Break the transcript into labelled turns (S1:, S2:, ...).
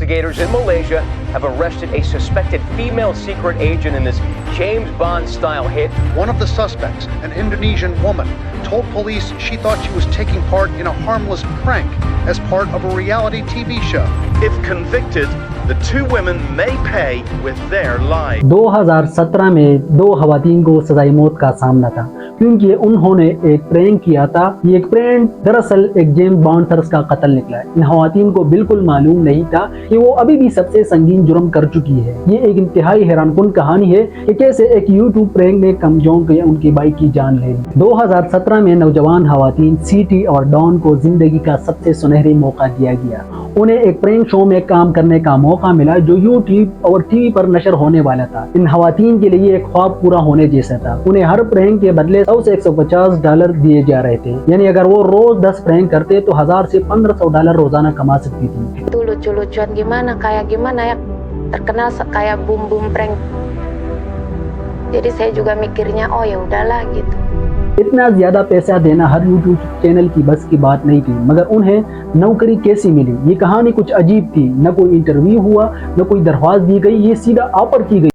S1: Investigators in Malaysia have arrested a suspected female secret agent in this James Bond-style hit.
S2: One of the suspects, an Indonesian woman, told police she thought she was taking part in a harmless prank as part of a reality TV show.
S3: If convicted, the two women may pay with their lives.
S4: 2017 में दो खवातीन को सजाए मौत का सामना था क्योंकि उन्होंने एक प्रैंक किया था। ये एक प्रैंक दरअसल एक जेम्स बॉन्ड थर्स का कत्ल निकला। इन खवातीन को बिल्कुल मालूम नहीं था कि वो अभी भी सबसे संगीन जुर्म कर चुकी है। ये एक इंतहाई हैरानकुन कहानी है कि कैसे एक यूट्यूब प्रैंक ने कमजोर के उनकी बाइक की जान ले ली। 2017 में नौजवान खवातीन सीटी और डॉन को जिंदगी का सबसे सुनहरी मौका दिया गया। उन्हें एक प्रैंक शो में काम करने का मौका मिला जो यूट्यूब और टीवी पर नशर होने वाला था। इन खवातीन के लिए एक ख्वाब पूरा होने जैसा था। उन्हें हर प्रैंक के बदले $100 से $150 दिए जा रहे थे, यानी अगर वो रोज 10 प्रैंक करते तो $1000 से $1500 रोजाना कमा सकती थी।
S5: Itu lucu-lucuan gimana, kayak gimana ya, terkenal kayak boom prank. Jadi saya juga mikirnya oh ya udahlah gitu.
S4: इतना ज्यादा पैसा देना हर यूट्यूब चैनल की बस की बात नहीं थी, मगर उन्हें नौकरी कैसी मिली ये कहानी कुछ अजीब थी। न कोई इंटरव्यू हुआ, न कोई दरख्वास्त दी गई, ये सीधा ऑफर की गई।